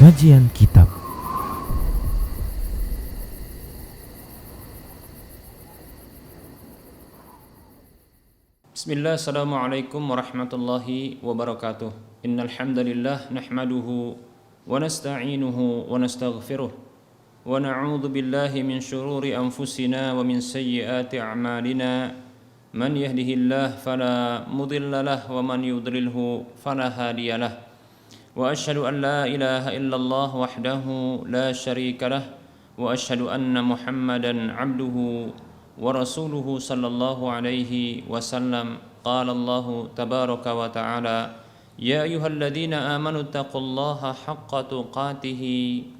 Kajian Kitab. Bismillah, assalamualaikum warahmatullahi wabarakatuh. Innal hamdalillah nahmaduhu wa nasta'inuhu wa nastaghfiruh wa na'udzu billahi min shururi anfusina wa min sayyiati a'malina. Man yahdihillahu fala mudilla lahu wa man yudlilhu fala hadiyalah. Wa asyhadu an la ilaha illallah wahdahu la syarika lah wa asyhadu anna Muhammadan 'abduhu ورسوله صلى الله عليه وسلم. قال الله تبارك وتعالى: يا أيها الذين آمنوا اتقوا الله حق تقاته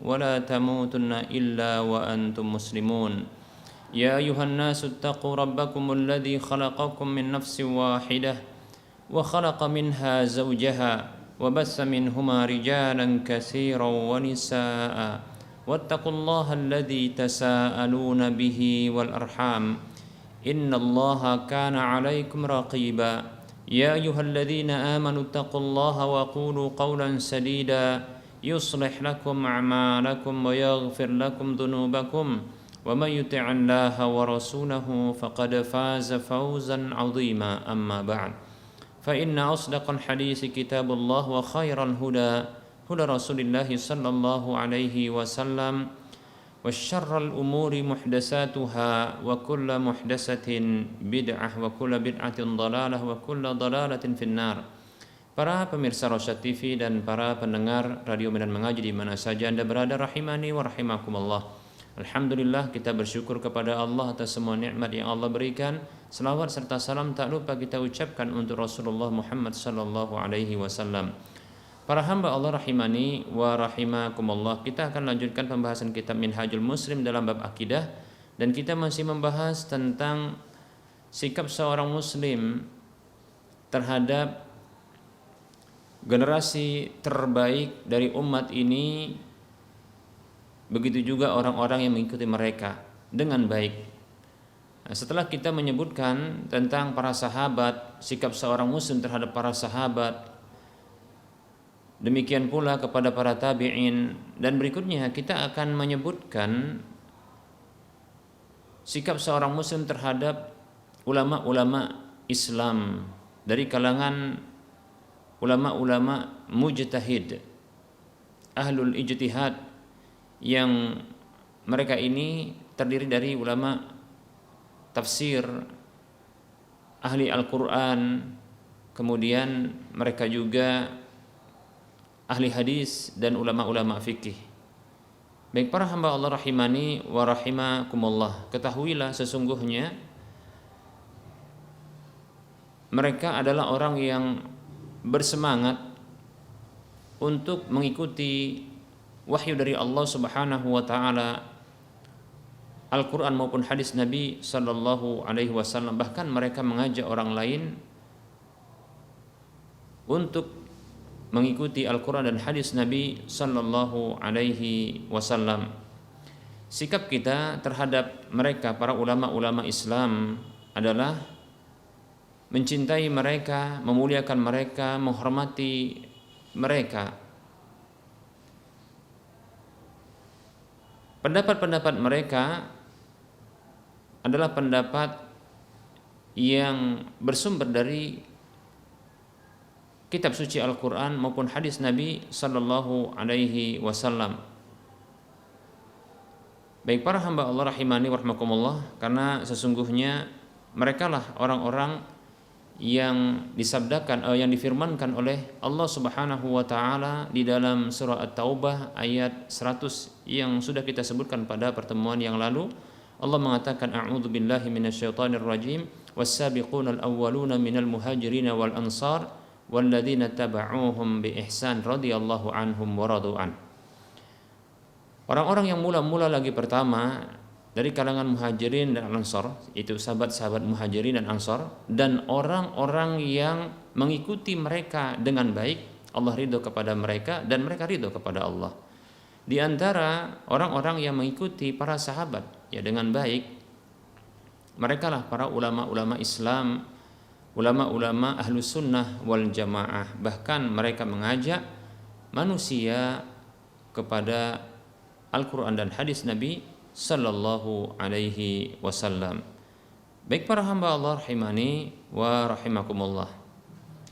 ولا تموتن إلا وأنتم مسلمون. يا أيها الناس اتقوا ربكم الذي خلقكم من نفس واحدة وخلق منها زوجها وبث منهما رجالا كثيرا ونساء واتقوا الله الذي تساءلون به والأرحام إن الله كان عليكم رقيبا. يا أيها الذين آمنوا اتقوا الله وقولوا قولا سديدا يصلح لكم أعمالكم ويغفر لكم ذنوبكم ومن يطع الله ورسوله فقد فاز فوزا عظيما. أما بعد فإن أصدق الحديث كتاب الله وخير الهدى هدى رسول الله صلى الله عليه وسلم وشر الأمور محدثاتها وكل محدثة بدعة وكل بدعة ضلالة وكل ضلالة في النار. Para pemirsa Rosyad TV dan para pendengar Radio Medan Mengaji di mana saja Anda berada, rahimani wa rahimakumullah. Alhamdulillah, kita bersyukur kepada Allah atas semua nikmat yang Allah berikan. Selawat serta salam tak lupa kita ucapkan untuk Rasulullah Muhammad sallallahu alaihi wasallam. Para hamba Allah rahimani wa rahimakumullah, kita akan lanjutkan pembahasan kitab Minhajul Muslim dalam bab akidah, dan kita masih membahas tentang sikap seorang muslim terhadap generasi terbaik dari umat ini, begitu juga orang-orang yang mengikuti mereka dengan baik. Setelah kita menyebutkan tentang para sahabat, sikap seorang muslim terhadap para sahabat, demikian pula kepada para tabi'in, dan berikutnya kita akan menyebutkan sikap seorang muslim terhadap ulama-ulama Islam dari kalangan ulama-ulama mujtahid, ahlul ijtihad, yang mereka ini terdiri dari ulama tafsir, ahli Al-Quran, kemudian mereka juga ahli hadis dan ulama-ulama fikih. Baik para hamba Allah rahimani wa rahimakumullah, ketahuilah sesungguhnya mereka adalah orang yang bersemangat untuk mengikuti wahyu dari Allah Subhanahu wa taala, Al-Qur'an maupun hadis Nabi sallallahu alaihi wasallam. Bahkan mereka mengajak orang lain untuk mengikuti Al-Quran dan hadis Nabi sallallahu alaihi wasallam. Sikap kita terhadap mereka, para ulama-ulama Islam, adalah mencintai mereka, memuliakan mereka, menghormati mereka. Pendapat-pendapat mereka adalah pendapat yang bersumber dari kitab suci Al-Quran maupun hadis Nabi sallallahu alaihi wasallam. Baik para hamba Allah rahimani wa rahimakumullah, karena sesungguhnya merekalah orang-orang yang disabdakan, yang difirmankan oleh Allah Subhanahu wa taala di dalam surah At-Taubah ayat 100 yang sudah kita sebutkan pada pertemuan yang lalu. Allah mengatakan, a'udzu billahi minasyaitonir rajim, was-sabiqunal awwaluna minal muhajirin wal ansar walladzina taba'uuhum bi ihsan radhiyallahu anhum wa radu an. Orang-orang yang mula-mula lagi pertama dari kalangan muhajirin dan ansar, itu sahabat-sahabat muhajirin dan ansar, dan orang-orang yang mengikuti mereka dengan baik, Allah ridho kepada mereka dan mereka ridho kepada Allah. Di antara orang-orang yang mengikuti para sahabat ya dengan baik, merekalah para ulama-ulama Islam, ulama-ulama ahlu sunnah wal jamaah. Bahkan mereka mengajak manusia kepada Al-Quran dan hadis Nabi Sallallahu Alaihi Wasallam. Baik para hamba Allah rahimani wa rahimakumullah.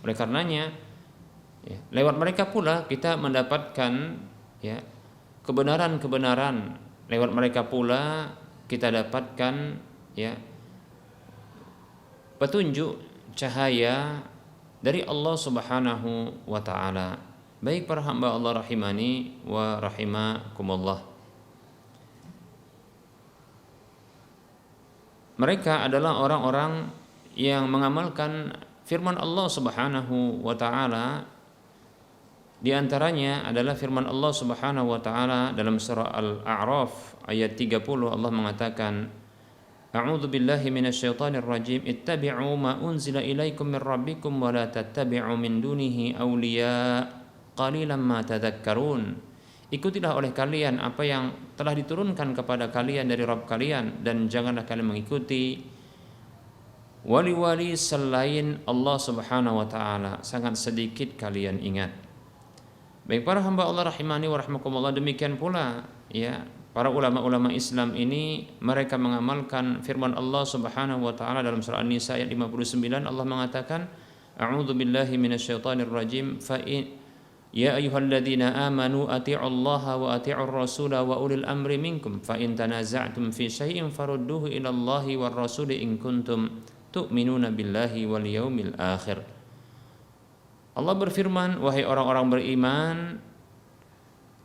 Oleh karenanya, ya, lewat mereka pula kita mendapatkan ya kebenaran-kebenaran. Lewat mereka pula kita dapatkan ya petunjuk cahaya dari Allah Subhanahu wa taala. Baik para hamba Allah rahimani wa rahimakumullah. Mereka adalah orang-orang yang mengamalkan firman Allah Subhanahu wa taala. Di antaranya adalah firman Allah Subhanahu wa taala dalam surah Al-A'raf ayat 30. Allah mengatakan, A'udzu billahi minasyaitonir rajim, ittabi'u ma unzila ilaikum min rabbikum wa la tattabi'u min dunihi awliya qalilan ma tadhakkarun. Ikutilah oleh kalian apa yang telah diturunkan kepada kalian dari Rabb kalian, dan janganlah kalian mengikuti wali-wali selain Allah Subhanahu wa taala. Sangat sedikit kalian ingat. Baik para hamba Allah rahimani wa rahmakumullah, demikian pula ya para ulama-ulama Islam ini mereka mengamalkan firman Allah Subhanahu wa taala dalam surah An-Nisa ayat 59. Allah mengatakan, A'udzu billahi minasyaitonir rajim, ya ayyuhalladzina amanu atti'ullaha wa atti'ur rasula wa ulil amri minkum fa in tanaza'tum fi syai'in farudduhu ila Allahi war rasuli in kuntum tu'minuna billahi wal yaumil akhir. Allah berfirman, wahai orang-orang beriman,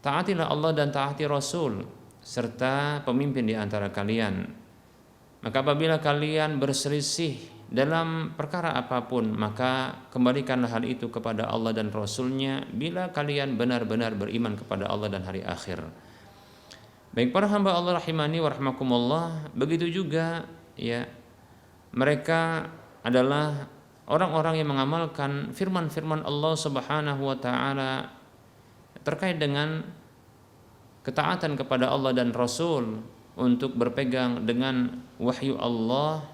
taatilah Allah dan taati Rasul serta pemimpin di antara kalian. Maka apabila kalian berselisih dalam perkara apapun, maka kembalikanlah hal itu kepada Allah dan Rasulnya bila kalian benar-benar beriman kepada Allah dan hari akhir. Baik para hamba Allah rahimani wa rahmakumullah, begitu juga ya mereka adalah orang-orang yang mengamalkan firman-firman Allah Subhanahu wa taala terkait dengan ketaatan kepada Allah dan Rasul, untuk berpegang dengan wahyu Allah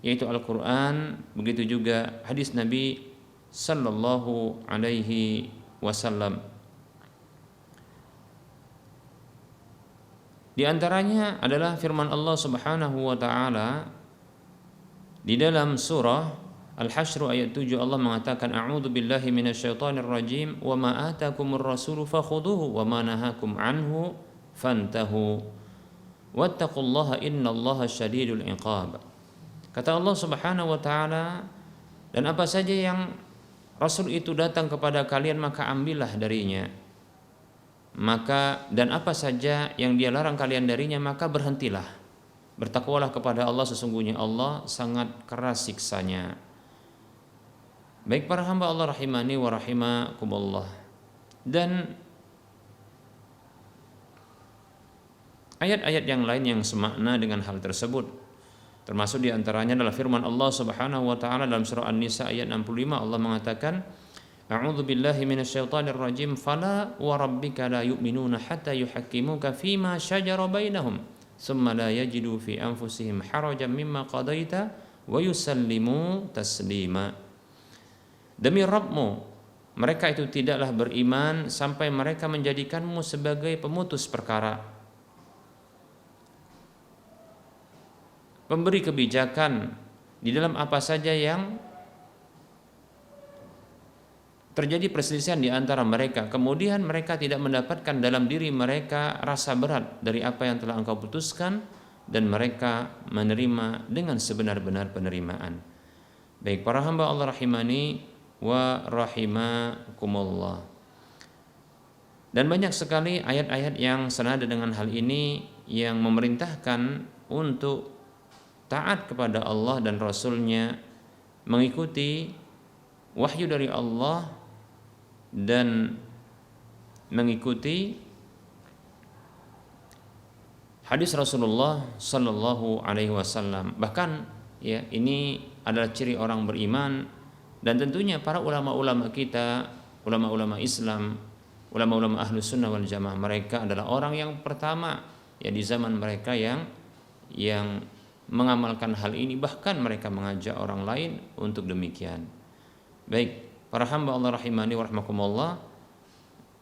yaitu Al-Quran, begitu juga hadis Nabi Sallallahu Alaihi Wasallam. Di antaranya adalah firman Allah Subhanahu wa taala di dalam surah Al-Hasyr ayat 7. Allah mengatakan, A'udzu billahi minasyaitonir rajim, wa ma atakumur rasulu fakhuduhu wa ma nahakum anhu fantahu wattaqullaha innallaha syadidul iqab. Kata Allah Subhanahu wa taala, dan apa saja yang Rasul itu datang kepada kalian maka ambillah darinya. Dan apa saja yang dia larang kalian darinya maka berhentilah. Bertakwalah kepada Allah, sesungguhnya Allah sangat keras siksanya. Baik para hamba Allah rahimani wa rahimakumullah. Dan ayat-ayat yang lain yang semakna dengan hal tersebut, termasuk di antaranya adalah firman Allah Subhanahu wa taala dalam surah An-Nisa ayat 65. Allah mengatakan, A'udzu billahi minasyaitonir rajim, fala wa rabbika la yu'minuna hatta yuhakkimuka fima syajara bainahum thumma la yajidu fi anfusihim harajan mimma qadaita wa yusallimu taslima. Demi Rabbmu, mereka itu tidaklah beriman sampai mereka menjadikanmu sebagai pemutus perkara, pemberi kebijakan di dalam apa saja yang terjadi perselisihan di antara mereka. Kemudian mereka tidak mendapatkan dalam diri mereka rasa berat dari apa yang telah engkau putuskan, dan mereka menerima dengan sebenar-benar penerimaan. Baik para hamba Allah rahimani wa rahimakumullah. Dan banyak sekali ayat-ayat yang senada dengan hal ini yang memerintahkan untuk taat kepada Allah dan Rasulnya, mengikuti wahyu dari Allah dan mengikuti hadis Rasulullah Sallallahu Alaihi Wasallam. Bahkan ya ini adalah ciri orang beriman, dan tentunya para ulama-ulama kita, ulama-ulama Islam, ulama-ulama Ahlus Sunnah wal Jamaah, mereka adalah orang yang pertama ya di zaman mereka yang mengamalkan hal ini, bahkan mereka mengajak orang lain untuk demikian. Baik para hamba Allah rahimani wa rahmakumullah,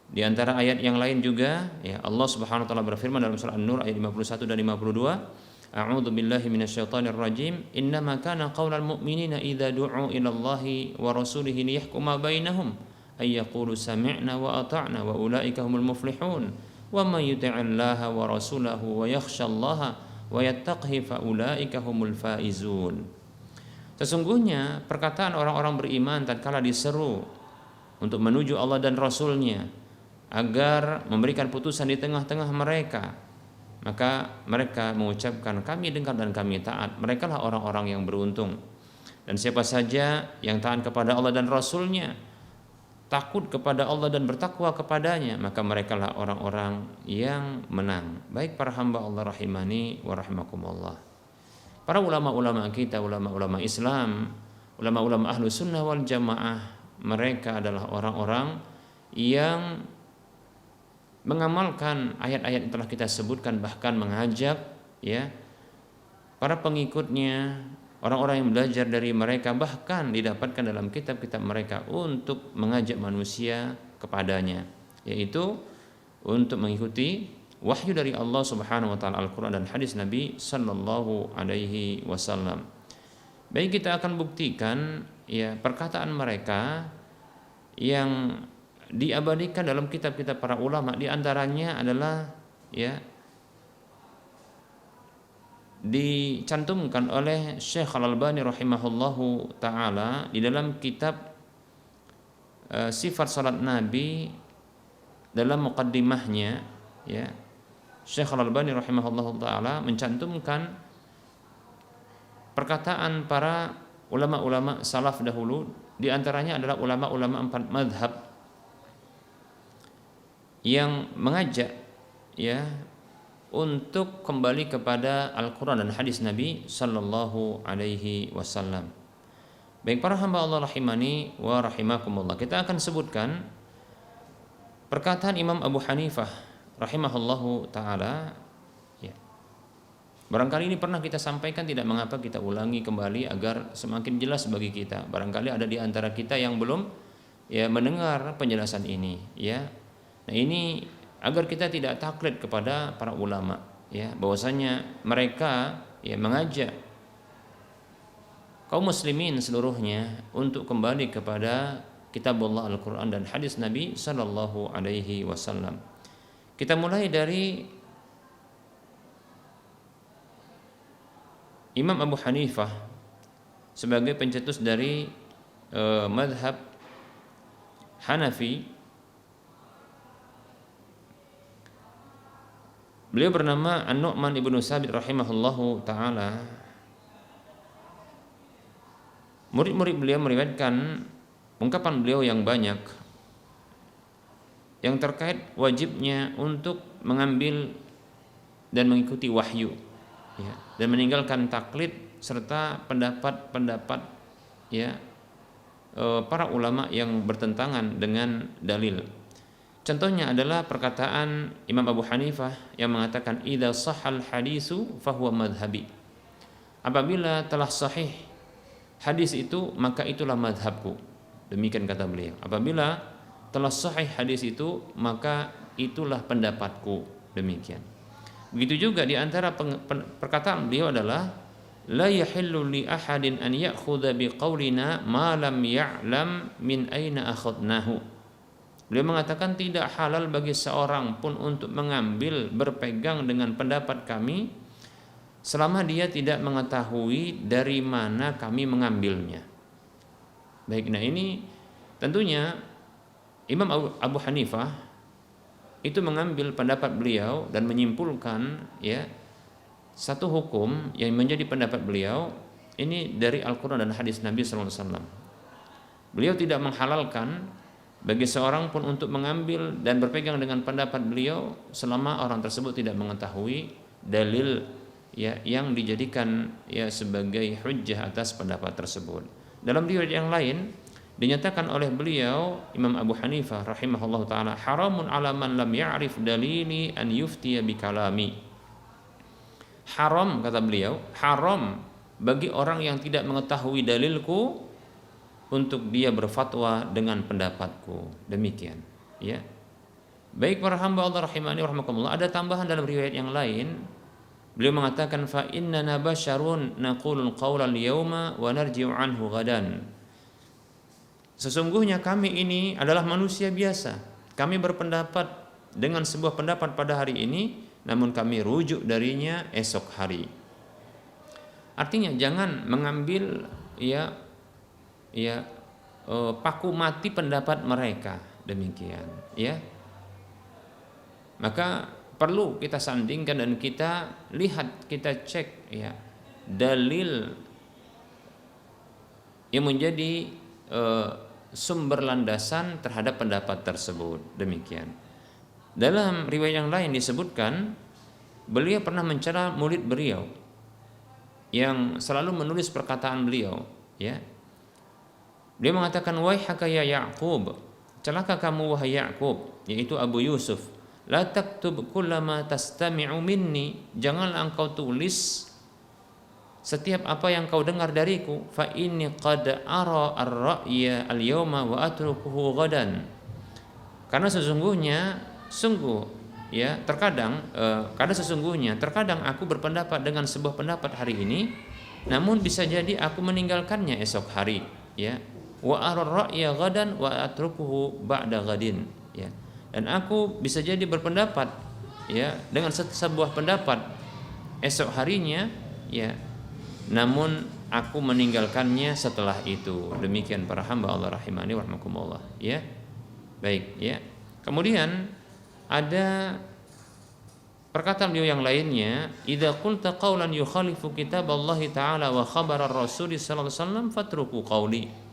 Di antara ayat yang lain juga ya Allah Subhanahu wa taala berfirman dalam surah An-Nur ayat 51 dan 52, A'udzu billahi minasyaitonir rajim. Innama kana qaulal mu'minina idza du'u ila Allahi wa rasulihi liyahkuma bainahum ay yaqulu sami'na wa ata'na wa ulaika humul muflihun. Wa may yuti'illaha wa rasulahu wa yakhshallaha wa yattaqihi fa ulaika humul faizun. Sesungguhnya perkataan orang-orang beriman tatkala diseru untuk menuju Allah dan Rasul-Nya agar memberikan putusan di tengah-tengah mereka, maka mereka mengucapkan kami dengar dan kami taat. Mereka lah orang-orang yang beruntung. Dan siapa saja yang taat kepada Allah dan Rasul-Nya, takut kepada Allah dan bertakwa kepadanya, maka mereka lah orang-orang yang menang. Baik para hamba Allah rahimani wa rahimakumullah. Para ulama-ulama kita, ulama-ulama Islam, ulama-ulama ahlu sunnah wal jamaah, mereka adalah orang-orang yang mengamalkan ayat-ayat yang telah kita sebutkan, bahkan mengajak ya para pengikutnya, orang-orang yang belajar dari mereka, bahkan didapatkan dalam kitab-kitab mereka untuk mengajak manusia kepadanya, yaitu untuk mengikuti wahyu dari Allah Subhanahu wa taala, Al-Qur'an dan hadis Nabi sallallahu alaihi wasallam. Baik, kita akan buktikan ya perkataan mereka yang diabadikan dalam kitab-kitab para ulama. Di antaranya adalah ya dicantumkan oleh Syekh Al-Albani rahimahullahu taala di dalam kitab Sifat Salat Nabi. Dalam muqaddimahnya ya Syekh Al-Albani rahimahullahu taala mencantumkan perkataan para ulama-ulama salaf dahulu. Di antaranya adalah ulama-ulama 4 mazhab yang mengajak ya untuk kembali kepada Al-Qur'an dan hadis Nabi sallallahu alaihi wasallam. Baik para hamba Allah rahimani wa rahimakumullah, kita akan sebutkan perkataan Imam Abu Hanifah rahimahullahu taala ya. Barangkali ini pernah kita sampaikan, tidak mengapa kita ulangi kembali agar semakin jelas bagi kita. Barangkali ada di antara kita yang belum ya mendengar penjelasan ini ya. Nah, ini agar kita tidak taklid kepada para ulama ya, bahwasanya mereka ya mengajak kaum muslimin seluruhnya untuk kembali kepada kitabullah Al-Qur'an dan hadis Nabi sallallahu alaihi wasallam. Kita mulai dari Imam Abu Hanifah sebagai pencetus dari madhab Hanafi. Beliau bernama An-Nu'man ibnu Sabit rahimahullahu ta'ala. Murid-murid beliau meriwayatkan ungkapan beliau yang banyak yang terkait wajibnya untuk mengambil dan mengikuti wahyu ya, dan meninggalkan taklid serta pendapat-pendapat ya para ulama yang bertentangan dengan dalil. Contohnya adalah perkataan Imam Abu Hanifah yang mengatakan idza sahhal hadisu fahuwa madhhabi. Apabila telah sahih hadis itu, maka itulah madhabku. Demikian kata beliau. Apabila telah sahih hadis itu, maka itulah pendapatku. Demikian. Begitu juga di antara perkataan beliau adalah la yahillu li ahadin an ya'khudha biqaulina ma lam ya'lam min aina akhadnahu. Beliau mengatakan tidak halal bagi seorang pun untuk mengambil, berpegang dengan pendapat kami selama dia tidak mengetahui dari mana kami mengambilnya. Baik, nah ini tentunya Imam Abu Hanifah itu mengambil pendapat beliau dan menyimpulkan ya satu hukum yang menjadi pendapat beliau ini dari Al-Qur'an dan hadis Nabi sallallahu alaihi wasallam. Beliau tidak menghalalkan bagi seorang pun untuk mengambil dan berpegang dengan pendapat beliau selama orang tersebut tidak mengetahui dalil ya yang dijadikan ya sebagai hujjah atas pendapat tersebut. Dalam riwayat yang lain dinyatakan oleh beliau Imam Abu Hanifah rahimahullah taala, haramun ala man lam ya'rif dalili an yuftiya bi kalami. Haram, kata beliau, haram bagi orang yang tidak mengetahui dalilku untuk dia berfatwa dengan pendapatku. Demikian ya. Baik para hamba Allah rahimani rahimakumullah, ada tambahan dalam riwayat yang lain. Beliau mengatakan fa innana basyarun naqulul qawla al-yawma wa narji'u anhu ghadan. Sesungguhnya kami ini adalah manusia biasa. Kami berpendapat dengan sebuah pendapat pada hari ini, namun kami rujuk darinya esok hari. Artinya jangan mengambil paku mati pendapat mereka, demikian ya. Maka perlu kita sandingkan dan kita lihat, kita cek ya dalil yang menjadi sumber landasan terhadap pendapat tersebut, demikian. Dalam riwayat yang lain disebutkan beliau pernah mencela murid beliau yang selalu menulis perkataan beliau ya. Dia mengatakan, waihaka ya Ya'qub, celaka kamu wahai Ya'qub, yaitu Abu Yusuf, la taktub kullama tastami'u minni, janganlah engkau tulis setiap apa yang kau dengar dariku, fa inni qad ara ar-ra'ya al-yawma wa atrukuhu ghadan. Karena terkadang aku berpendapat dengan sebuah pendapat hari ini, namun bisa jadi aku meninggalkannya esok hari ya. Wa ara ar-ra'ya ghadan wa atrukuhu ba'da ghadin ya. Dan aku bisa jadi berpendapat ya dengan sebuah pendapat esok harinya ya, namun aku meninggalkannya setelah itu. Demikian para hamba Allah rahimani wa rahmakumullah ya. Baik ya. Kemudian ada perkataan beliau yang lainnya, idza qulta qawlan yukhalifu kitaballahi ta'ala wa khabar ar-rasul sallallahu alaihi wasallam fatruku qawli.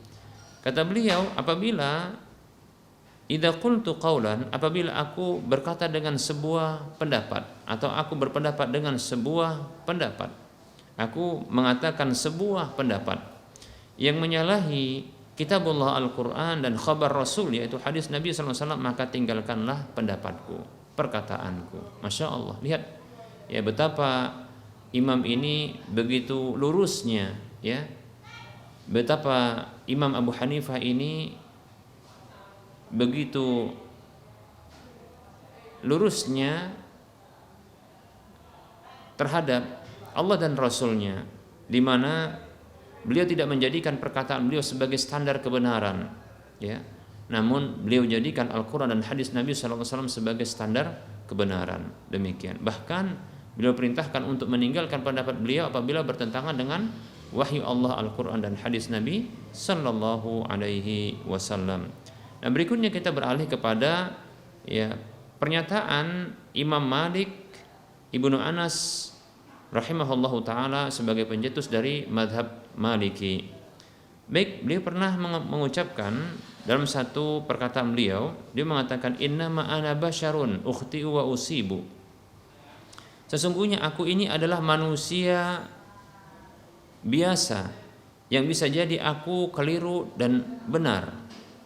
Kata beliau, apabila aku berkata dengan sebuah pendapat atau aku berpendapat dengan sebuah pendapat, aku mengatakan sebuah pendapat yang menyalahi kitabullah Al-Quran dan khabar Rasul, yaitu hadis Nabi SAW, maka tinggalkanlah pendapatku, perkataanku. Masya Allah, lihat ya betapa imam ini begitu lurusnya ya, betapa Imam Abu Hanifah ini begitu lurusnya terhadap Allah dan Rasulnya, di mana beliau tidak menjadikan perkataan beliau sebagai standar kebenaran ya, namun beliau jadikan Al-Quran dan hadis Nabi SAW sebagai standar kebenaran. Demikian, bahkan beliau perintahkan untuk meninggalkan pendapat beliau apabila bertentangan dengan wahyu Allah, Al-Quran dan hadis Nabi Sallallahu Alaihi Wasallam. Nah, berikutnya kita beralih kepada ya pernyataan Imam Malik Ibnu Anas rahimahullahu taala sebagai pencetus dari madhab Maliki. Baik, beliau pernah mengucapkan dalam satu perkataan beliau, dia mengatakan, innama ana basyarun ukhti'u wa usibu. Sesungguhnya aku ini adalah manusia biasa yang bisa jadi aku keliru dan benar.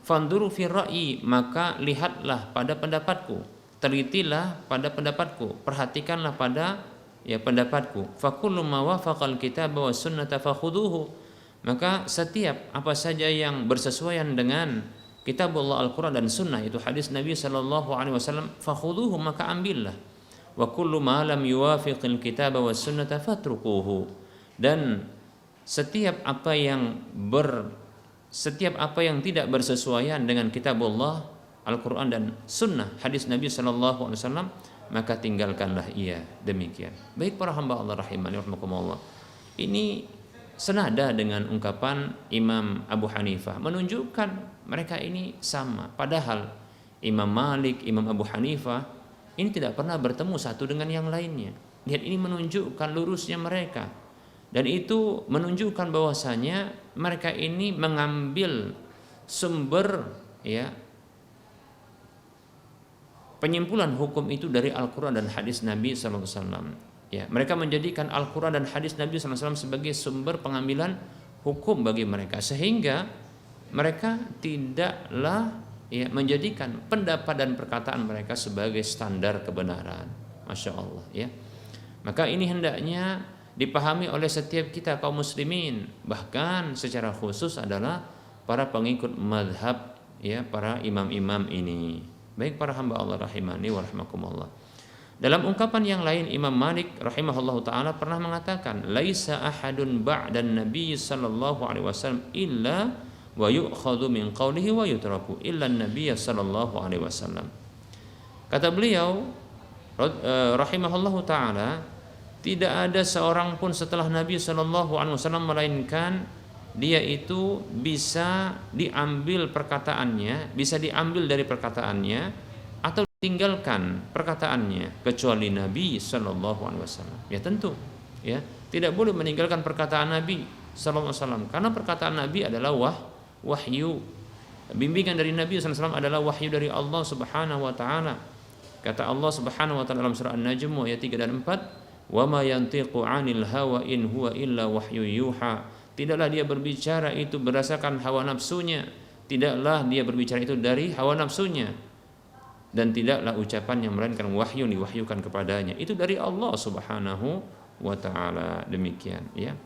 Fanduru fi ra'yi, maka lihatlah pada pendapatku, telitilah pada pendapatku, perhatikanlah pada pendapatku. Fakullu ma wafaqal kitab wa sunnata fakhuduhu, maka setiap apa saja yang bersesuaian dengan kitabullah Al-Quran dan sunnah, itu hadis Nabi sallallahu alaihi wasallam, fakhuduhu, maka ambillah. Wa kullu ma lam yuwafiqil kitab wa sunnata fatrukuhu, dan setiap apa yang tidak bersesuaian dengan kitabullah Al-Quran dan sunnah hadis Nabi sallallahu alaihi wasallam, maka tinggalkanlah ia. Demikian. Baik para hamba Allah rahimani rahimakumullah, ini senada dengan ungkapan Imam Abu Hanifah, menunjukkan mereka ini sama. Padahal Imam Malik, Imam Abu Hanifah ini tidak pernah bertemu satu dengan yang lainnya. Lihat, ini menunjukkan lurusnya mereka, dan itu menunjukkan bahwasanya mereka ini mengambil sumber penyimpulan hukum itu dari Al-Quran dan hadis Nabi sallallahu alaihi wasallam. Ya, mereka menjadikan Al-Quran dan hadis Nabi sallallahu alaihi wasallam sebagai sumber pengambilan hukum bagi mereka, sehingga mereka tidaklah menjadikan pendapat dan perkataan mereka sebagai standar kebenaran. Masya Allah ya. Maka ini hendaknya dipahami oleh setiap kita kaum muslimin, bahkan secara khusus adalah para pengikut madhab para imam-imam ini. Baik para hamba Allah rahimani wa rahimakumullah. Dalam ungkapan yang lain Imam Malik rahimahullahu taala pernah mengatakan, "Laisa ahadun ba'dan Nabi sallallahu alaihi wasallam illa wa yu'khadhu min qawlihi wa yutraku illa an-nabiy sallallahu alaihi wasallam." Kata beliau rahimahullahu taala, tidak ada seorang pun setelah Nabi sallallahu alaihi wasallam melainkan dia itu bisa diambil perkataannya, bisa diambil dari perkataannya atau tinggalkan perkataannya kecuali Nabi sallallahu alaihi wasallam. Ya tentu, ya, tidak boleh meninggalkan perkataan Nabi sallallahu alaihi wasallam karena perkataan Nabi adalah wahyu. Bimbingan dari Nabi sallallahu alaihi wasallam adalah wahyu dari Allah Subhanahu wa taala. Kata Allah Subhanahu wa taala dalam surah An-Najm ayat 3 dan 4, "Wa ma yantiqu 'anil hawa in huwa illa wahyu yuha." Tidaklah dia berbicara itu berdasarkan hawa nafsunya, tidaklah dia berbicara itu dari hawa nafsunya, dan tidaklah ucapannya melainkan wahyu diwahyukan kepadanya. Itu dari Allah Subhanahu wa taala. Demikian, ya.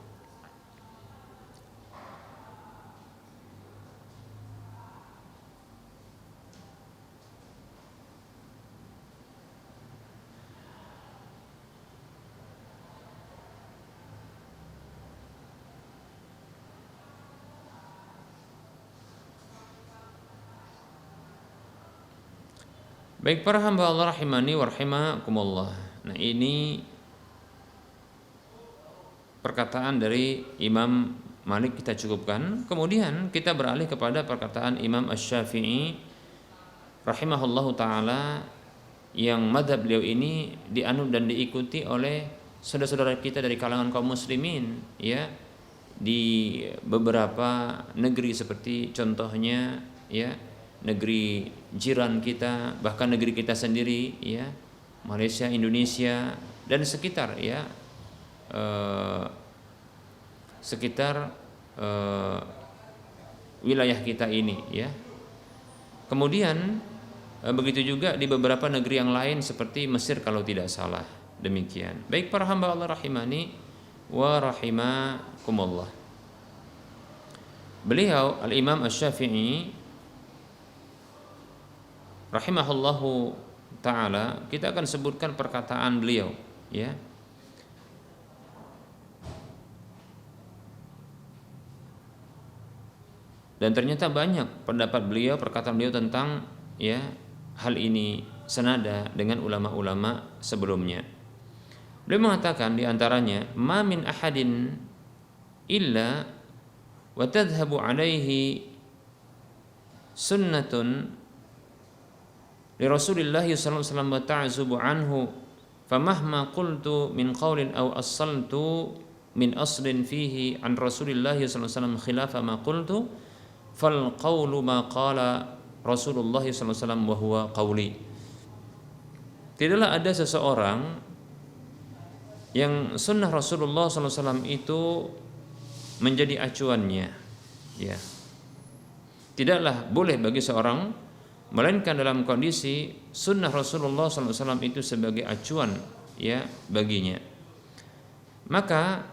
Baik para hamba Allah rahimani wa rahimakumullah. Nah, ini perkataan dari Imam Malik kita cukupkan. Kemudian kita beralih kepada perkataan Imam Asy-Syafi'i rahimahullahu taala, yang madhab beliau ini dianut dan diikuti oleh saudara-saudara kita dari kalangan kaum muslimin, ya, di beberapa negeri seperti contohnya, ya, negeri jiran kita, bahkan negeri kita sendiri, ya, Malaysia, Indonesia dan sekitar, ya, sekitar wilayah kita ini, ya. Kemudian begitu juga di beberapa negeri yang lain seperti Mesir kalau tidak salah. Demikian. Baik para hamba Allah rahimani wa rahimakumullah. Beliau Al-Imam Asy-Syafi'i rahimahullahu taala, kita akan sebutkan perkataan beliau, ya. Dan ternyata banyak pendapat beliau, perkataan beliau tentang, ya, hal ini senada dengan ulama-ulama sebelumnya. Beliau mengatakan di antaranya, "Ma min ahadin illa wa tadhhabu alaihi sunnatun li Rasulillah sallallahu alaihi wasallam wa ta'zubu anhu famahma qultu min qaulin aw assaltu min aslin fihi an Rasulillah sallallahu alaihi wasallam khilafa ma qultu fal qawlu ma qala Rasulullah sallallahu alaihi wasallam wa huwa qauli." Tidaklah ada seseorang yang sunnah Rasulullah sallallahu alaihi wasallam itu menjadi acuannya, ya. Tidaklah boleh bagi seorang melainkan dalam kondisi sunnah Rasulullah SAW itu sebagai acuan, ya, baginya. Maka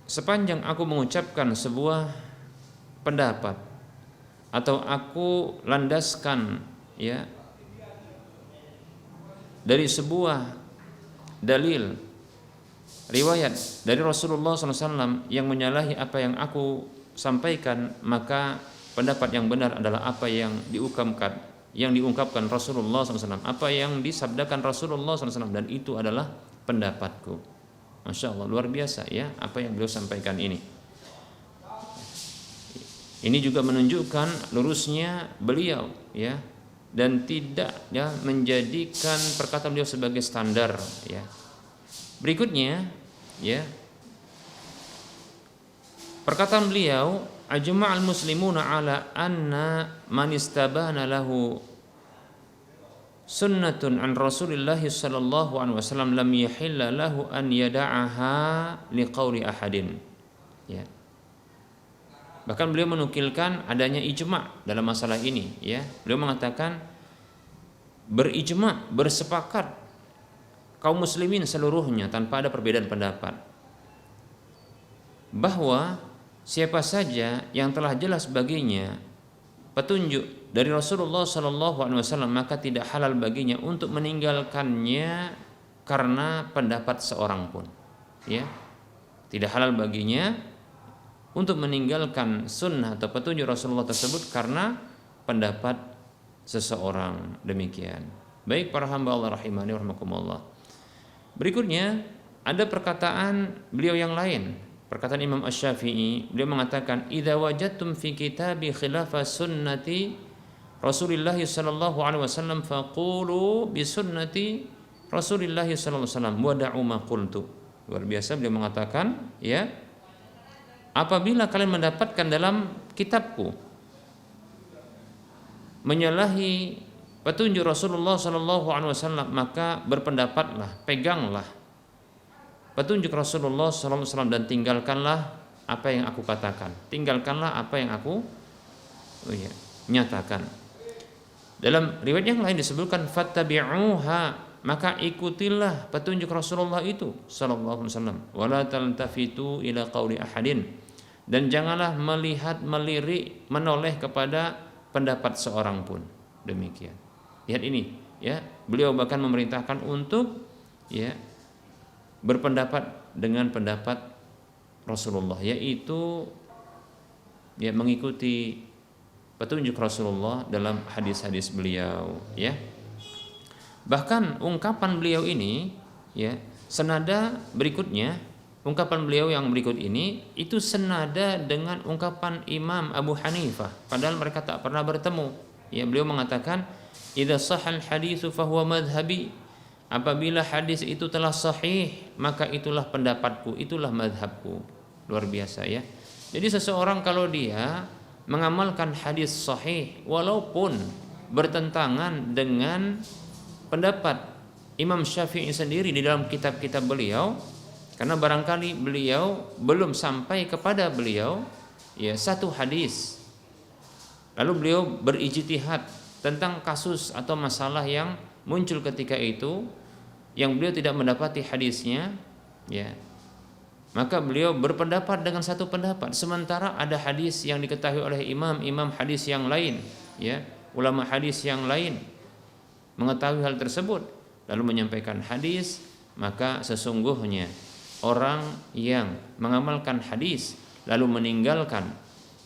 sepanjang aku mengucapkan sebuah pendapat atau aku landaskan, ya, dari sebuah dalil riwayat dari Rasulullah SAW yang menyalahi apa yang aku sampaikan, maka pendapat yang benar adalah apa yang diungkapkan Rasulullah SAW, apa yang disabdakan Rasulullah SAW, dan itu adalah pendapatku. Masya Allah, luar biasa, ya, apa yang beliau sampaikan ini. Ini juga menunjukkan lurusnya beliau, ya, dan tidak, ya, menjadikan perkataan beliau sebagai standar, ya. Berikutnya, ya, perkataan beliau, "Ajma'al muslimuna ala anna man istabana lahu sunnatun an Rasulillah sallallahu alaihi wasallam lam yahilla lahu an yada'aha liqauli ahadin." Ya. Bahkan beliau menukilkan adanya ijma' dalam masalah ini, ya. Beliau mengatakan berijma', bersepakat kaum muslimin seluruhnya tanpa ada perbedaan pendapat bahwa siapa saja yang telah jelas baginya petunjuk dari Rasulullah SAW, maka tidak halal baginya untuk meninggalkannya karena pendapat seorang pun. Ya, tidak halal baginya untuk meninggalkan sunnah atau petunjuk Rasulullah tersebut karena pendapat seseorang. Demikian. Baik para hamba Allah rahimani warahmatullah. Berikutnya ada perkataan beliau yang lain, perkataan Imam Asy-Syafi'i. Beliau mengatakan, "Idza wajadtum fi kitabi khilafa sunnati Rasulillah sallallahu alaihi wasallam faqulu bi sunnati Rasulillah sallallahu alaihi wasallam wa da'u ma qultu." Luar biasa beliau mengatakan, ya, apabila kalian mendapatkan dalam kitabku menyalahi petunjuk Rasulullah sallallahu alaihi wasallam, maka berpendapatlah, peganglah petunjuk Rasulullah sallallahu alaihi wasallam dan tinggalkanlah apa yang aku katakan, tinggalkanlah apa yang aku nyatakan. Dalam riwayat yang lain disebutkan fattabi'uha, maka ikutilah petunjuk Rasulullah itu sallallahu alaihi wasallam, wala taltafitu ila qauli ahadin, dan janganlah melirik menoleh kepada pendapat seorang pun. Demikian. Lihat ini, ya, beliau bahkan memerintahkan untuk, ya, berpendapat dengan pendapat Rasulullah, yaitu, ya, mengikuti petunjuk Rasulullah dalam hadis-hadis beliau, ya. Bahkan ungkapan beliau ini, ya, senada berikutnya, ungkapan beliau yang berikut ini itu senada dengan ungkapan Imam Abu Hanifah, padahal mereka tak pernah bertemu. Ya, beliau mengatakan, "Idza shahhal haditsu fahuwa madhhabi." Apabila hadis itu telah sahih, maka itulah pendapatku, itulah madhabku. Luar biasa, ya. Jadi seseorang kalau dia mengamalkan hadis sahih walaupun bertentangan dengan pendapat Imam Syafi'i sendiri di dalam kitab-kitab beliau, karena barangkali beliau belum sampai kepada beliau, ya, satu hadis, lalu beliau berijtihad tentang kasus atau masalah yang muncul ketika itu, yang beliau tidak mendapati hadisnya, ya, maka beliau berpendapat dengan satu pendapat, sementara ada hadis yang diketahui oleh imam hadis yang lain, ya, ulama hadis yang lain mengetahui hal tersebut lalu menyampaikan hadis, maka sesungguhnya orang yang mengamalkan hadis lalu meninggalkan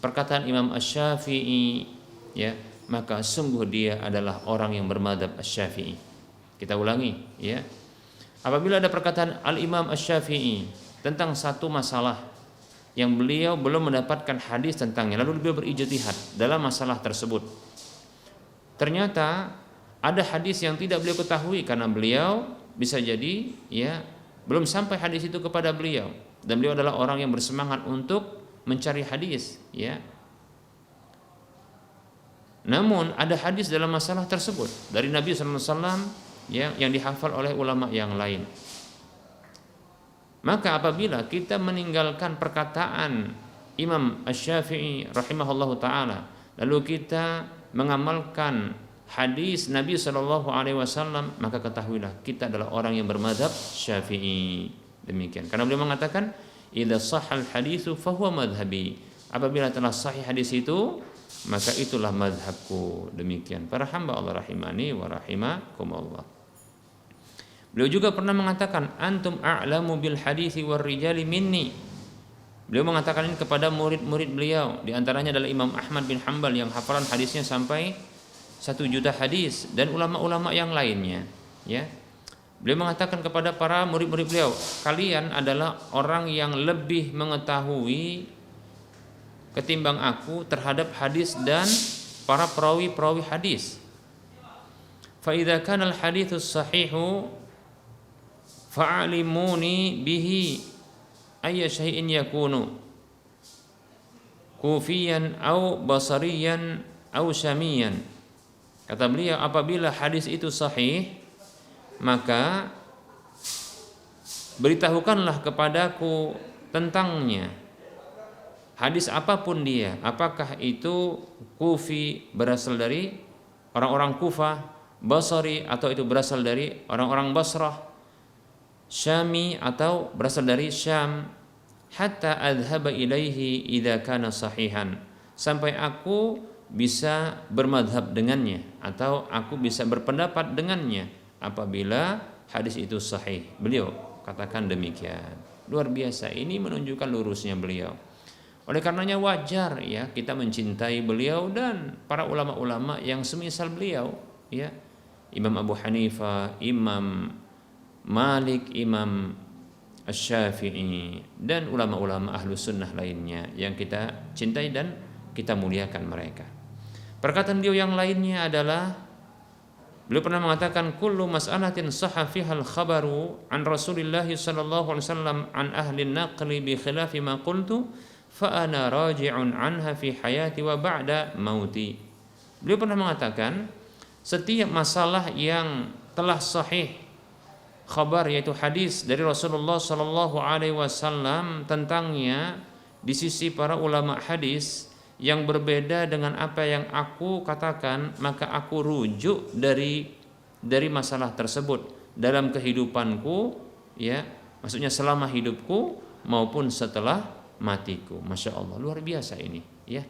perkataan Imam Asy-Syafi'i, ya, maka sungguh dia adalah orang yang bermadzhab Asy-Syafi'i. Kita ulangi, ya. Apabila ada perkataan Al-Imam Asy-Syafi'i tentang satu masalah yang beliau belum mendapatkan hadis tentangnya, lalu beliau berijtihad dalam masalah tersebut, ternyata ada hadis yang tidak beliau ketahui karena beliau bisa jadi, ya, belum sampai hadis itu kepada beliau, dan beliau adalah orang yang bersemangat untuk mencari hadis, ya. Namun ada hadis dalam masalah tersebut dari Nabi sallallahu alaihi wasallam, ya, yang dihafal oleh ulama yang lain. Maka apabila kita meninggalkan perkataan Imam Asy-Syafi'i rahimahullahu taala, lalu kita mengamalkan hadis Nabi sallallahu alaihi wasallam, maka ketahuilah kita adalah orang yang bermadzhab Syafi'i. Demikian. Karena beliau mengatakan, "Idza shahhal haditsu fahuwa madhhabi." Apabila telah sahih hadis itu, maka itulah madhabku. Demikian. Para hamba Allah rahimani wa rahimakumullah. Beliau juga pernah mengatakan, "Antum a'lamu bil hadithi war rijali minni." Beliau mengatakan ini kepada murid-murid beliau, di antaranya adalah Imam Ahmad bin Hanbal yang hafalan hadisnya sampai 1 juta hadis, dan ulama-ulama yang lainnya, ya. Beliau mengatakan kepada para murid-murid beliau, "Kalian adalah orang yang lebih mengetahui ketimbang aku terhadap hadis dan para perawi-perawi hadis. Fa idza kana al haditsus sahihu fa'alimuni bihi ayya syai'in yakunu kufiyan au basariyan au syamiyan." Kata beliau, apabila hadis itu sahih, maka beritahukanlah kepadaku tentangnya. Hadis apapun dia, apakah itu kufi, berasal dari orang-orang Kufah, basari, atau itu berasal dari orang-orang Basrah, syami, atau berasal dari Syam, hatta adhaba ilaihi idza kana sahihan, sampai aku bisa bermadhab dengannya atau aku bisa berpendapat dengannya apabila hadis itu sahih. Beliau katakan demikian. Luar biasa, ini menunjukkan lurusnya beliau. Oleh karenanya wajar ya kita mencintai beliau dan para ulama-ulama yang semisal beliau ya. Imam Abu Hanifah, Imam Malik, Imam Asy-Syafi'i dan ulama-ulama ahlu sunnah lainnya yang kita cintai dan kita muliakan mereka. Perkataan beliau yang lainnya adalah beliau pernah mengatakan kullu mas'alatin sahha fiha al-khabaru an Rasulillah sallallahu alaihi wasallam an ahli an-naqli bi khilafi ma qultu fa ana raji'un anha fi hayati wa ba'da mauti. Beliau pernah mengatakan setiap masalah yang telah sahih khabar yaitu hadis dari Rasulullah sallallahu alaihi wasallam tentangnya di sisi para ulama hadis yang berbeda dengan apa yang aku katakan, maka aku rujuk dari masalah tersebut dalam kehidupanku ya, maksudnya selama hidupku maupun setelah matiku. Masya Allah, luar biasa ini ya.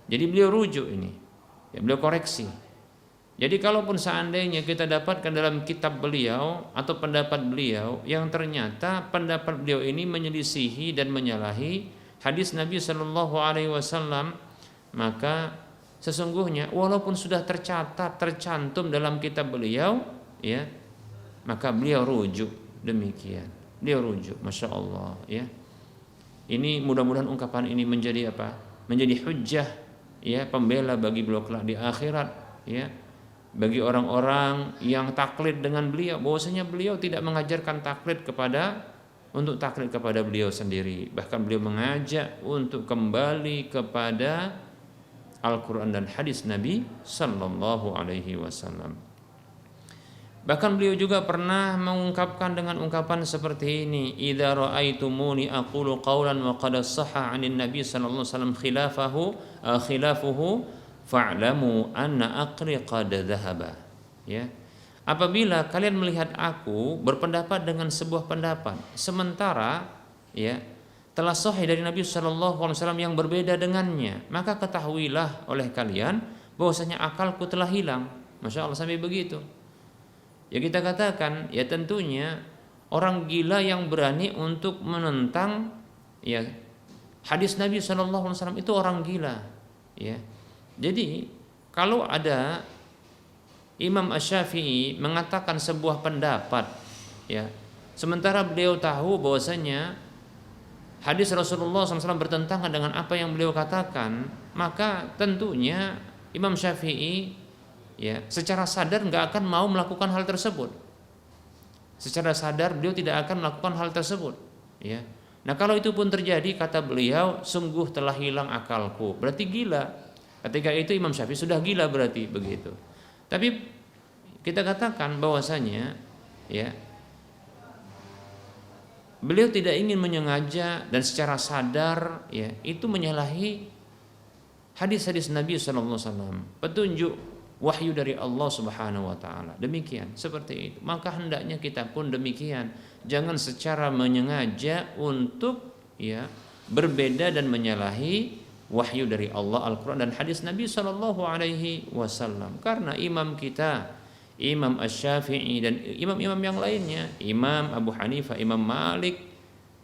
Jadi beliau rujuk ini ya, beliau koreksi. Jadi kalaupun seandainya kita dapatkan dalam kitab beliau atau pendapat beliau yang ternyata pendapat beliau ini menyelisihi dan menyalahi hadis Nabi Shallallahu Alaihi Wasallam, maka sesungguhnya walaupun sudah tercantum dalam kitab beliau, ya, maka beliau rujuk demikian. Beliau rujuk, masya Allah, ya. Ini mudah-mudahan ungkapan ini menjadi apa? Menjadi hujjah, ya, pembela bagi beliau kelak di akhirat, ya. Bagi orang-orang yang taklid dengan beliau, bahwasanya beliau tidak mengajarkan taklid untuk taklid kepada beliau sendiri, bahkan beliau mengajak untuk kembali kepada Al-Quran dan hadis Nabi Sallallahu Alaihi Wasallam. Bahkan beliau juga pernah mengungkapkan dengan ungkapan seperti ini, idza ra'aitumuni aqulu qawlan wa qad sahha 'anil Nabi sallallahu alaihi wasallam khilafuhu fa'lamu anna aqli qad dhahaba. Ya. Apabila kalian melihat aku berpendapat dengan sebuah pendapat sementara ya telah sahih dari Nabi sallallahu alaihi wasallam yang berbeda dengannya, maka ketahuilah oleh kalian bahwasanya akalku telah hilang. Masya Allah, sampai begitu. Ya kita katakan ya tentunya orang gila yang berani untuk menentang ya hadis Nabi sallallahu alaihi wasallam itu orang gila, ya. Jadi kalau ada Imam Asy-Syafi'i mengatakan sebuah pendapat, ya, sementara beliau tahu bahwasanya hadis Rasulullah SAW bertentangan dengan apa yang beliau katakan, maka tentunya Imam Syafi'i, ya, secara sadar nggak akan mau melakukan hal tersebut. Secara sadar beliau tidak akan melakukan hal tersebut, ya. Nah kalau itu pun terjadi, kata beliau, sungguh telah hilang akalku, berarti gila. Ketika itu Imam Syafi'i sudah gila berarti begitu. Tapi kita katakan bahwasanya ya beliau tidak ingin menyengaja dan secara sadar ya itu menyalahi hadis-hadis Nabi sallallahu alaihi wasallam, petunjuk wahyu dari Allah Subhanahu wa taala. Demikian, seperti itu. Maka hendaknya kita pun demikian. Jangan secara menyengaja untuk ya berbeda dan menyalahi wahyu dari Allah, Al-Quran dan hadis Nabi Sallallahu Alaihi Wasallam. Karena imam kita, Imam Asy-Syafi'i dan imam-imam yang lainnya, Imam Abu Hanifah, Imam Malik,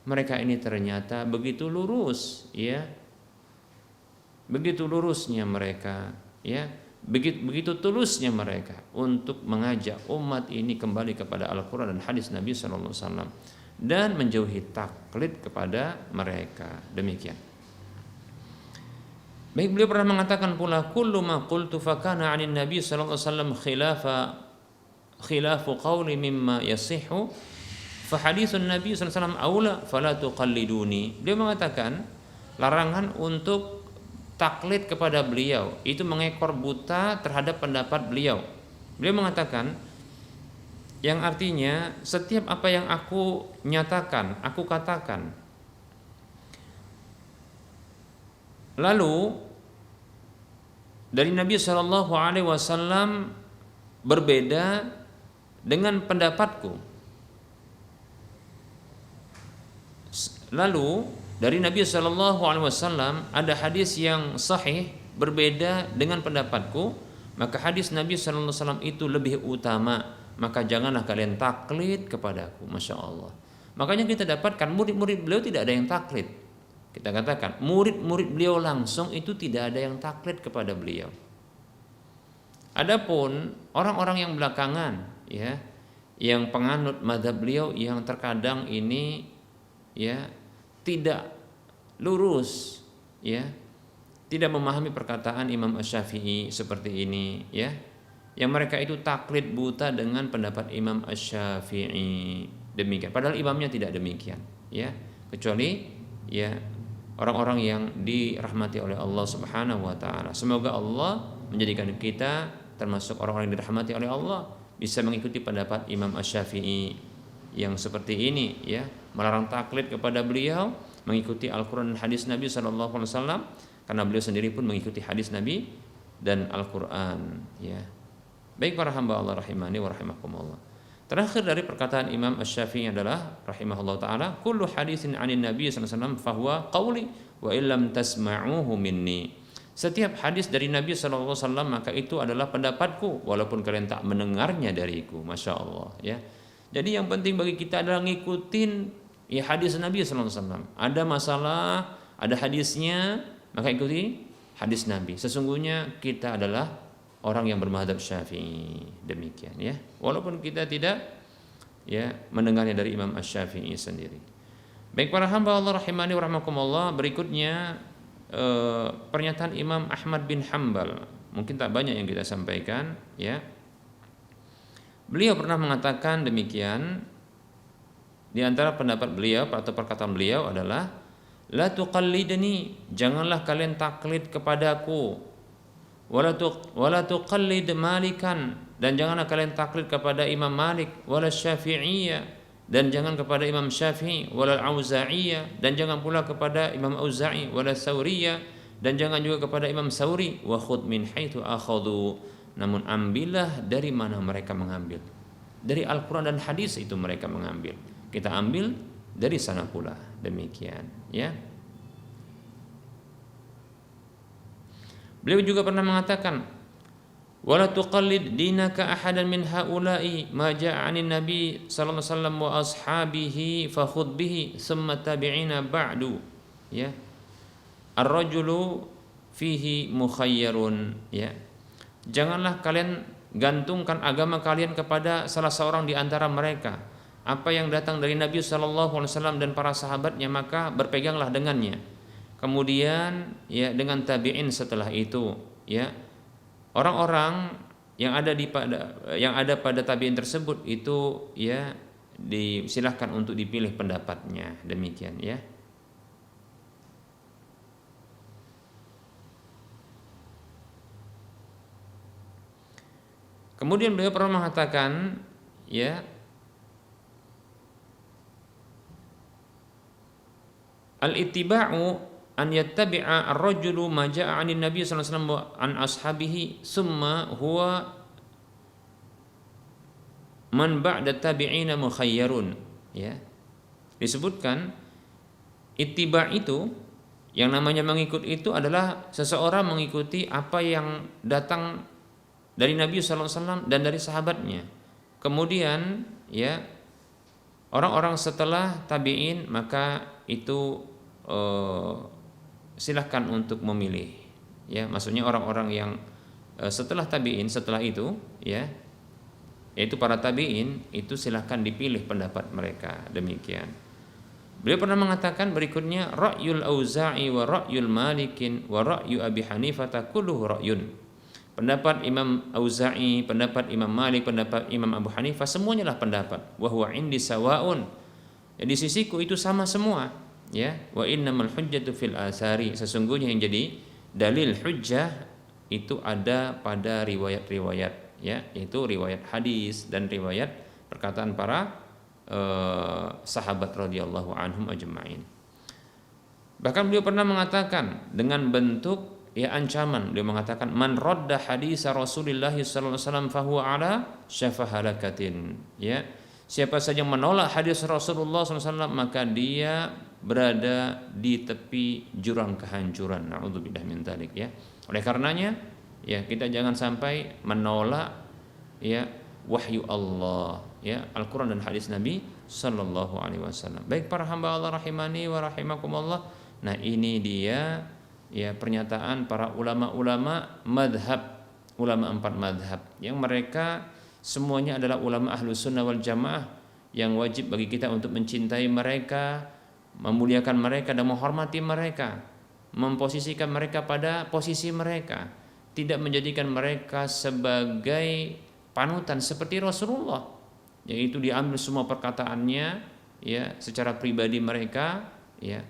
mereka ini ternyata begitu lurus, ya, begitu lurusnya mereka, ya, begitu tulusnya mereka untuk mengajak umat ini kembali kepada Al-Quran dan hadis Nabi Sallallahu Alaihi Wasallam dan menjauhi taklid kepada mereka. Demikian. Baik, beliau pernah mengatakan pula kullu ma qultu fa kana 'anil nabi sallallahu alaihi wasallam khilafu qawli mimma yasihhu fa haditsun nabi sallallahu alaihi wasallam aula fala tuqalliduni. Beliau mengatakan larangan untuk taklid kepada beliau itu mengekor buta terhadap pendapat beliau. Beliau mengatakan yang artinya setiap apa yang aku nyatakan, aku katakan, lalu dari Nabi Shallallahu Alaihi Wasallam berbeda dengan pendapatku. Lalu dari Nabi Shallallahu Alaihi Wasallam ada hadis yang sahih berbeda dengan pendapatku, maka hadis Nabi sallallahu alaihi wasallam itu lebih utama, maka janganlah kalian taklid kepadaku. Masya Allah. Makanya kita dapatkan murid-murid beliau tidak ada yang taklid. Kita katakan murid-murid beliau langsung itu tidak ada yang taklid kepada beliau. Adapun orang-orang yang belakangan, ya, yang penganut mazhab beliau yang terkadang ini, ya, tidak lurus, ya, tidak memahami perkataan Imam Asy-Syafi'i seperti ini, ya, yang mereka itu taklid buta dengan pendapat Imam Asy-Syafi'i, demikian. Padahal imamnya tidak demikian, ya, kecuali, ya, orang-orang yang dirahmati oleh Allah Subhanahu wa taala. Semoga Allah menjadikan kita termasuk orang-orang yang dirahmati oleh Allah, bisa mengikuti pendapat Imam Asy-Syafi'i yang seperti ini, ya, melarang taklid kepada beliau, mengikuti Al-Qur'an dan hadis Nabi sallallahu alaihi wasallam, karena beliau sendiri pun mengikuti hadis Nabi dan Al-Qur'an, ya. Baik para hamba Allah rahimani wa rahimakumullah. Terakhir dari perkataan Imam Asy-Syafi'i adalah rahimahullah taala, kullu hadisin 'anin Nabi sallallahu alaihi wasallam fahuwa qauli wa illam tasma'uhu minni. Setiap hadis dari Nabi sallallahu alaihi wasallam maka itu adalah pendapatku walaupun kalian tak mendengarnya dariku. Masya Allah, ya. Jadi yang penting bagi kita adalah ngikutin, ya, hadis Nabi sallallahu alaihi wasallam. Ada masalah, ada hadisnya, maka ikuti hadis Nabi. Sesungguhnya kita adalah orang yang bermadzhab Syafi'i, demikian, ya. Walaupun kita tidak, ya, mendengarnya dari Imam Asy-Syafi'i sendiri. Baik para hamba Allah rahimani wa rahimakumullah, berikutnya pernyataan Imam Ahmad bin Hanbal. Mungkin tak banyak yang kita sampaikan, ya. Beliau pernah mengatakan demikian, di antara pendapat beliau atau perkataan beliau adalah la tuqallidni, janganlah kalian taklid kepadaku. Wala tuqallid Malikan, dan janganlah kalian taklid kepada Imam Malik, wala Syafi'iyah, dan jangan kepada Imam Syafi'i, wala Auza'iyyah, dan jangan pula kepada Imam Auza'i, wala Tsauriyah, dan jangan juga kepada Imam Tsauri, wa khudh min haitsu akhadhu, namun ambillah dari mana mereka mengambil. Dari Al-Qur'an dan hadis itu mereka mengambil. Kita ambil dari sana pula. Demikian, ya. Beliau juga pernah mengatakan, wala tuqallid dinaka ahadan min haula'i ma ja'a 'anin nabi sallallahu alaihi wasallam wa ashabihi fa khudh bihi thumma tabi'ina ba'du, ya. Ar-rajulu fihi mukhayyarun, ya. Janganlah kalian gantungkan agama kalian kepada salah seorang di antara mereka. Apa yang datang dari Nabi sallallahu alaihi wasallam dan para sahabatnya, maka berpeganglah dengannya. Kemudian, ya, dengan tabi'in setelah itu, ya, orang-orang yang ada pada tabi'in tersebut itu, ya, disilahkan untuk dipilih pendapatnya, demikian, ya. Kemudian beliau pernah mengatakan, ya, al-ittiba'u an yattabi'a ar-rajulu ma ja'a 'anil nabi sallallahu alaihi wasallam an ashabihi summa huwa man ba'da tabi'ina mukhayyarun, ya. Disebutkan ittiba' itu, yang namanya mengikut itu adalah seseorang mengikuti apa yang datang dari Nabi sallallahu alaihi wasallam dan dari sahabatnya. Kemudian, ya, orang-orang setelah tabi'in maka itu silahkan untuk memilih, ya, maksudnya orang-orang yang setelah tabi'in, setelah itu, ya, yaitu para tabi'in, itu silahkan dipilih pendapat mereka, demikian. Beliau pernah mengatakan berikutnya, ra'yul Auza'i wa ra'yul Malikin wa ra'yu Abi Hanifah kulluhu ra'yun. Pendapat Imam Auza'i, pendapat Imam Malik, pendapat Imam Abu Hanifah, semuanya lah pendapat. Wa huwa indi sawa'un, ya, di sisiku itu sama semua. Ya, wa innamal hujjatu fil asari, sesungguhnya yang jadi dalil hujjah itu ada pada riwayat-riwayat, ya, yaitu riwayat hadis dan riwayat perkataan para sahabat radhiyallahu anhum ajma'in. Bahkan beliau pernah mengatakan dengan bentuk, ya, ancaman. Beliau mengatakan, man radda hadis Rasulullah sallallahu alaihi wasallam fahuwa ala syafa halakatin, ya. Siapa saja yang menolak hadis Rasulullah SAW maka dia berada di tepi jurang kehancuran. Nauzubillah min dzalik ya. Oleh karenanya ya kita jangan sampai menolak ya wahyu Allah ya Al-Qur'an dan hadis Nabi sallallahu alaihi wasallam. Baik para hamba Allah rahimani wa rahimakumullah. Nah, ini dia ya pernyataan para ulama-ulama madhab, ulama 4 madhab yang mereka semuanya adalah ulama ahlus sunnah wal jamaah yang wajib bagi kita untuk mencintai mereka, memuliakan mereka dan menghormati mereka, memposisikan mereka pada posisi mereka, tidak menjadikan mereka sebagai panutan seperti Rasulullah, yaitu diambil semua perkataannya ya secara pribadi mereka ya.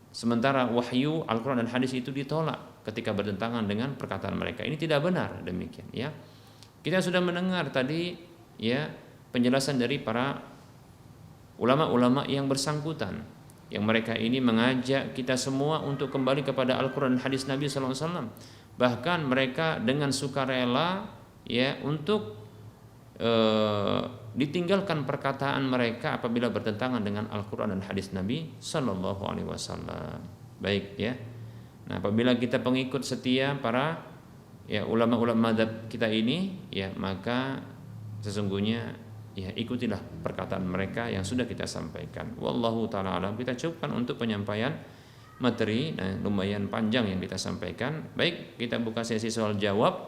Sementara wahyu Al-Qur'an dan hadis itu ditolak ketika bertentangan dengan perkataan mereka. Ini tidak benar demikian ya. Kita sudah mendengar tadi ya penjelasan dari para ulama-ulama yang bersangkutan, yang mereka ini mengajak kita semua untuk kembali kepada Al-Qur'an dan hadis Nabi sallallahu alaihi wasallam. Bahkan mereka dengan sukarela ya untuk ditinggalkan perkataan mereka apabila bertentangan dengan Al-Qur'an dan hadis Nabi sallallahu alaihi wasallam. Baik ya. Nah, apabila kita pengikut setia para ya ulama-ulama madzhab kita ini ya, maka sesungguhnya ya ikutilah perkataan mereka yang sudah kita sampaikan. Wallahu taala alam. Kita cukupkan untuk penyampaian materi lumayan panjang yang kita sampaikan. Baik, kita buka sesi soal jawab.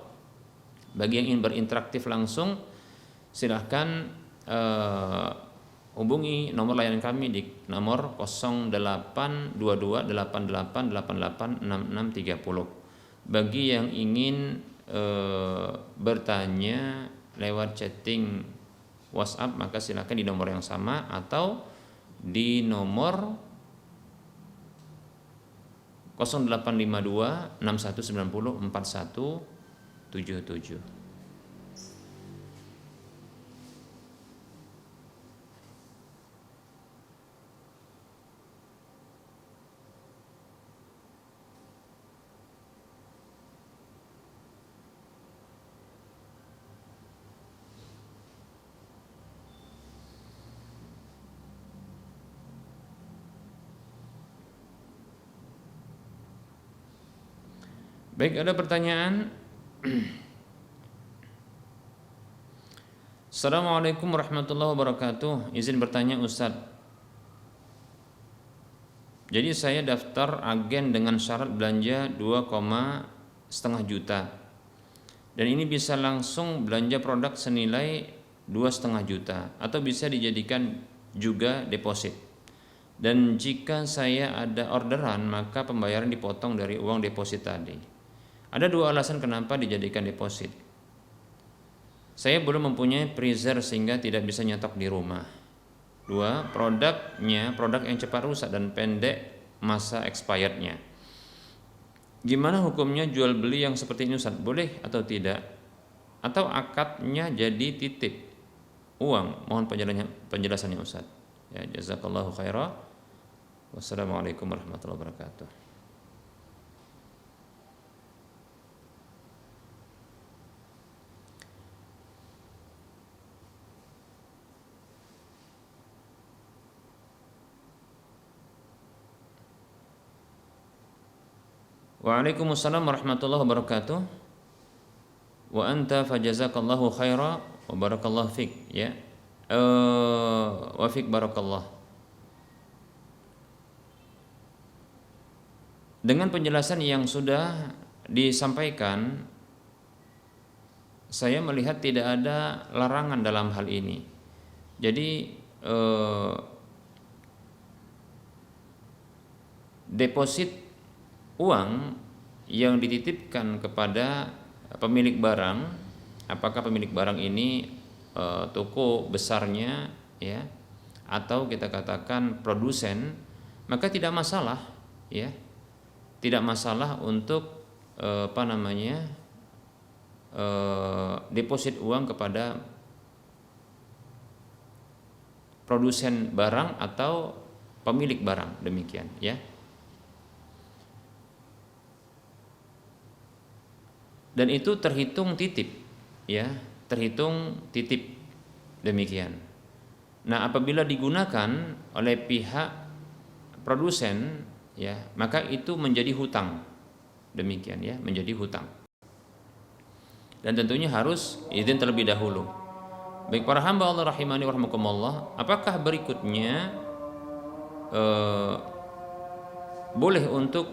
Bagi yang ingin berinteraktif langsung silahkan hubungi nomor layanan kami di nomor 082288886630. Bagi yang ingin bertanya lewat chatting WhatsApp maka silahkan di nomor yang sama atau di nomor 0852 6190 4177. Baik, ada pertanyaan? Assalamualaikum warahmatullahi wabarakatuh. Izin bertanya Ustadz. Jadi saya daftar agen dengan syarat belanja 2,5 juta. Dan ini bisa langsung belanja produk senilai 2,5 juta atau bisa dijadikan juga deposit. Dan jika saya ada orderan maka pembayaran dipotong dari uang deposit tadi. Ada 2 alasan kenapa dijadikan deposit. Saya belum mempunyai freezer sehingga tidak bisa nyetok di rumah. 2, produknya produk yang cepat rusak dan pendek masa expirednya. Gimana hukumnya jual beli yang seperti ini Ustaz? Boleh atau tidak? Atau akadnya jadi titip uang? Mohon penjelasannya Ustaz. Ya, jazakallahu khairan. Wassalamualaikum warahmatullahi wabarakatuh. Waalaikumsalam warahmatullahi wabarakatuh. Wa anta fajazakallahu khaira wa barakallahu fik ya. Wa fik barakallah. Dengan penjelasan yang sudah disampaikan, saya melihat tidak ada larangan dalam hal ini. Jadi deposit uang yang dititipkan kepada pemilik barang, apakah pemilik barang ini toko besarnya ya atau kita katakan produsen, maka tidak masalah ya. Tidak masalah untuk deposit uang kepada produsen barang atau pemilik barang, demikian ya. Dan itu terhitung titip ya, terhitung titip demikian. Nah, apabila digunakan oleh pihak produsen, ya, maka itu menjadi hutang. Demikian ya, menjadi hutang. Dan tentunya harus izin terlebih dahulu. Baik para hamba Allah rahimani wa rahmakumullah, apakah berikutnya boleh untuk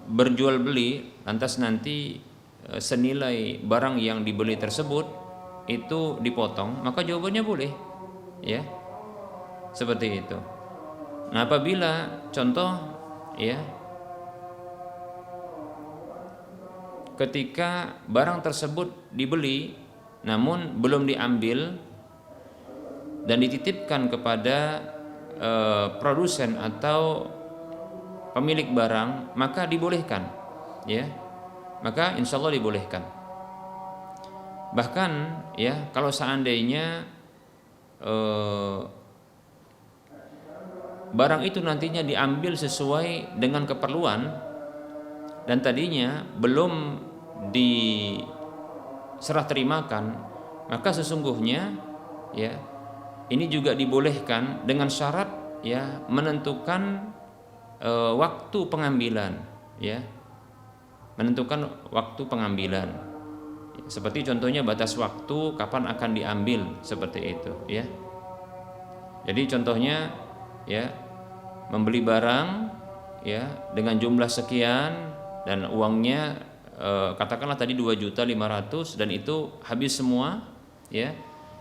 berjual beli lantas nanti senilai barang yang dibeli tersebut itu dipotong? Maka jawabannya boleh, ya, seperti itu. Nah, apabila contoh, ya, ketika barang tersebut dibeli namun belum diambil dan dititipkan kepada produsen atau pemilik barang, maka dibolehkan, ya, maka insya Allah dibolehkan. Bahkan, ya, kalau seandainya barang itu nantinya diambil sesuai dengan keperluan dan tadinya belum diserah terimakan, maka sesungguhnya, ya, ini juga dibolehkan dengan syarat, ya, menentukan waktu pengambilan, ya, menentukan waktu pengambilan. Seperti contohnya batas waktu kapan akan diambil, seperti itu, ya. Jadi contohnya, ya, membeli barang, ya, dengan jumlah sekian dan uangnya katakanlah tadi 2.500.000 dan itu habis semua, ya,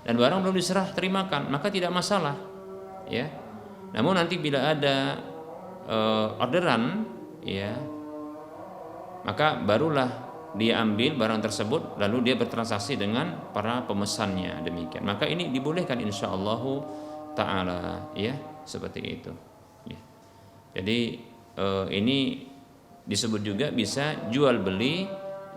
dan barang belum diserah terimakan, maka tidak masalah, ya. Namun nanti bila ada orderan, ya, maka barulah dia ambil barang tersebut lalu dia bertransaksi dengan para pemesannya, demikian. Maka ini dibolehkan insyaallah taala, ya, seperti itu, ya. Jadi ini disebut juga bisa jual beli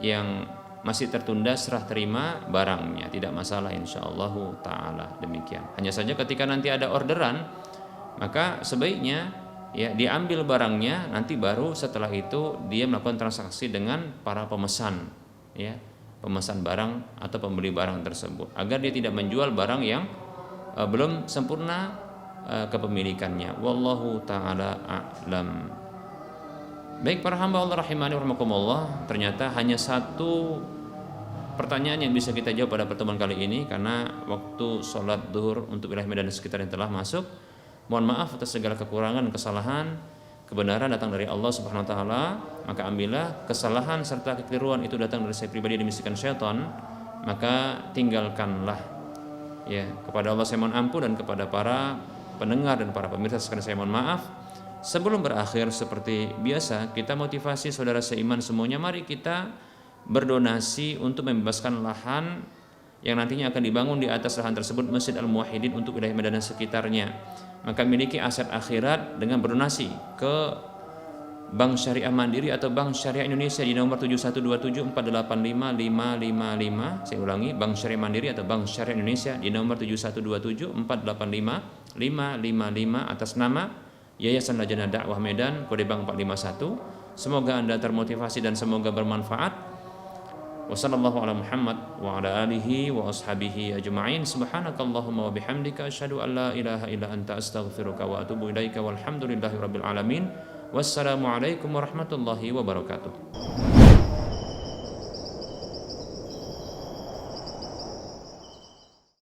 yang masih tertunda serah terima barangnya, tidak masalah insyaallah taala, demikian. Hanya saja ketika nanti ada orderan, maka sebaiknya, ya, diambil barangnya, nanti baru setelah itu dia melakukan transaksi dengan para pemesan, ya, pemesan barang atau pembeli barang tersebut, agar dia tidak menjual barang yang belum sempurna kepemilikannya. Wallahu taala a'lam. Baik para hamba Allah rahimani wa rahmakumullah, ternyata hanya satu pertanyaan yang bisa kita jawab pada pertemuan kali ini karena waktu sholat zuhur untuk wilayah Medan dan sekitar yang telah masuk. Mohon maaf atas segala kekurangan dan kesalahan. Kebenaran datang dari Allah Subhanahu wa taala, maka ambillah. Kesalahan serta kekeliruan itu datang dari saya pribadi dan bisikan syaitan, maka tinggalkanlah, ya. Kepada Allah saya mohon ampun dan kepada para pendengar dan para pemirsa sekalian saya mohon maaf. Sebelum berakhir, seperti biasa, kita motivasi saudara seiman semuanya, mari kita berdonasi untuk membebaskan lahan yang nantinya akan dibangun di atas lahan tersebut Masjid Al-Muwahhidin untuk wilayah Medan dan sekitarnya. Maka miliki aset akhirat dengan berdonasi ke Bank Syariah Mandiri atau Bank Syariah Indonesia di nomor 7127485555. Saya ulangi, Bank Syariah Mandiri atau Bank Syariah Indonesia di nomor 7127485555 atas nama Yayasan Lajnah Dakwah Medan, kode bank 451. Semoga Anda termotivasi dan semoga bermanfaat. Wassallallahu ala Muhammad wa ala alihi wa ashabihi ajma'in. Subhanakallahumma wa bihamdika asyhadu an la ilaha illa anta astaghfiruka wa atubu ilaika walhamdulillahi rabbil alamin. Wassalamualaikum warahmatullahi wabarakatuh.